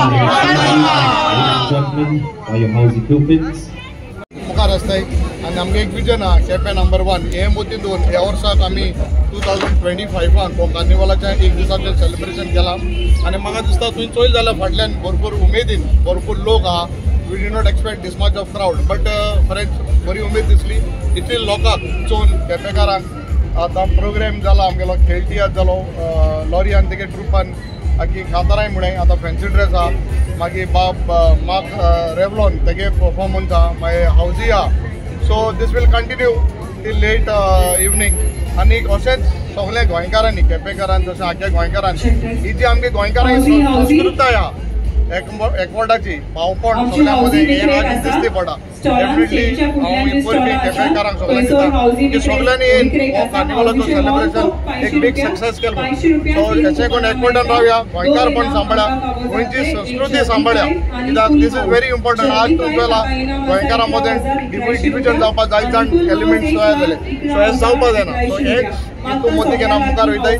मुखार आसताय आनी आमगे एक विजन आहा केपें नंबर 1 हे मोती दोन ह्या वर्साक आमी 2025 हो कार्निवलाच्या एक दिसाचें सेलिब्रेशन केलां आनी म्हाका दिसता थंय चोयल जाल्यार फाटल्यान भरपूर उमेदीन भरपूर लोक आहा. We did not expect this much of crowd but खरेंच बरी उमेद दिसली इतली लोकांक चोवन केपेकारांक. आतां प्रोग्राम जाला आमगेलो खेळ तियात्र जालो लॉरियान तेगे ट्रुपान आखी काताराय म्हणून आतां फॅन्सी ड्रेस आहा मागीर मार्क रेवलॉन तेगे परफॉर्मन्स आहा मागीर हावजी आहा. So this will continue till late evening आनी अशेंच सगळे गोंयकारांनी केपेकारान जशें आख्या गोंयकारान ही जी आमगे गोंयकारांची संस्कृताय आहा एकवटाची भावपण सगळ्या मदीं हे आज दिसती पडटा. डेफिनेटली हांव परबी केपेकारांक सगळ्यांक दिता की सगळ्यांनी येवन कार्निवलाचो सेलिब्रेशन एक बिग सक्सेस केलो. सो अशें कोण एकवटान रावया गोंयकारपण सांबाळ्या गोंयची संस्कृती सांबाळ्या कित्याक दीस इज व्हेरी इम्पॉर्टंट. आज तुमच्या गोंयकारां मदें डिविजन जावपाक जायत जाण एलिमेंट्स तयार जाले सो हें जावपाक जायना. सो हें तूं मोदी घेना मुखार वयताय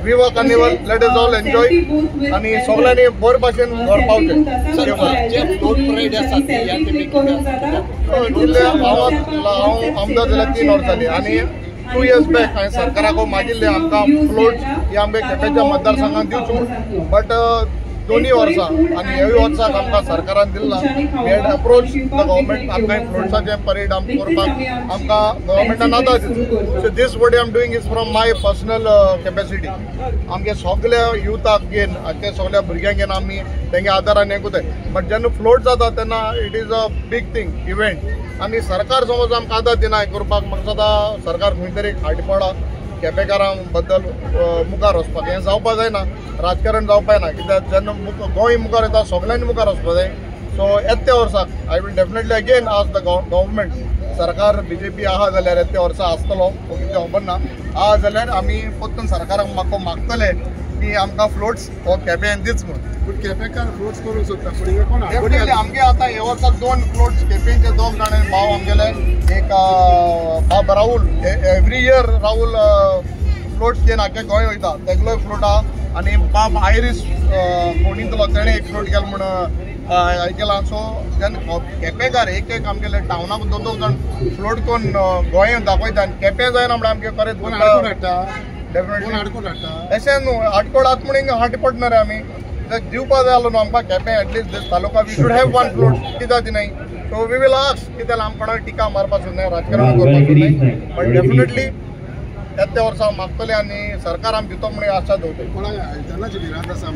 विवा carnival let us all enjoy आनी सगळ्यांनी बरे भाशेन घर पावचे. हांव आमदार जाल्यार 3 वर्सांनी आनी 2 years बॅक हांवें सरकाराक मागिल्लें आमकां फ्लोट ही आमच्या केपेंच्या मतदारसंघात दिवच्यो बट 2 वर्सां आनी ह्या वर्साक आमकां सरकारान दिला. We had approach the government आमकां फ्लोट्साचें परेड करपाक आमकां गव्हर्मेंटान आदार दिता. So this what I am doing is from my personal capacity. आमगे सगळ्या युथाक घेवन ते सगळ्या भुरग्यांक घेवन आमी तेंगे आदारान हें कोताय बट जेन्ना फ्लोट जाता तेन्ना it is a big thing event आनी सरकार समज आमकां आदार दिना हें करपाक म्हाका सदां सरकार खंय तरी फाटीं केपेकारां बद्दल मुखार वचपाक हें जावपाक जायना. राजकारण जावपाक ना कित्याक जेन्ना गोंय मुखार येता सगळ्यांनी मुखार वचपाक जाय. सो येत्या वर्साक आय वील डेफिनेटली अगेन आज द गव्हर्मेंट सरकार बीजेपी आहा जाल्यार येत्या वर्सा आसतलो कितें खबर ना. आहा जाल्यार आमी परतून सरकाराक मागतले की आमकां फ्लोट्स हो केपें दीच म्हणून. केपेकार फ्लोट्स करूंक सोदता कोण डेफिनेटली आमगे आतां हे वर्साक 2 फ्लोट्स केपेंचे 2 जाण भाव आमगेले एक बाब Rahul every year Rahul floats घेवन आख्या गोंय वयता तेगलोय फ्लोट आहा आनी बाब आयरिस कोणीतलो तेणें एक फ्लोट गेलो म्हण केला. सो जेन्ना केपेकार एक आमगेले टावनाक 2 जाण फ्लोट करून गोंय दाखयता आनी केपें जायना म्हणल्यार आमगे खरेंच डेफिनेटली अशें न्हू आडकोड आत म्हणून हाटी पडना रे आमी दिवपाक जाय आसलो न्हू आमकां Quepem at least this taluka we should have 1 float कित्याक दिनाय. सो वी वील आस्क कित्याक आमकां कोणाक टिका मारपाक सोदनाय राजकारण करपाक सोदनाय बट डेफिनेटली येत्या वर्सा मागतले आनी सरकार आमी दितो म्हणून आशा दवरताय. कोणाक आयदनाची भिरांत आसा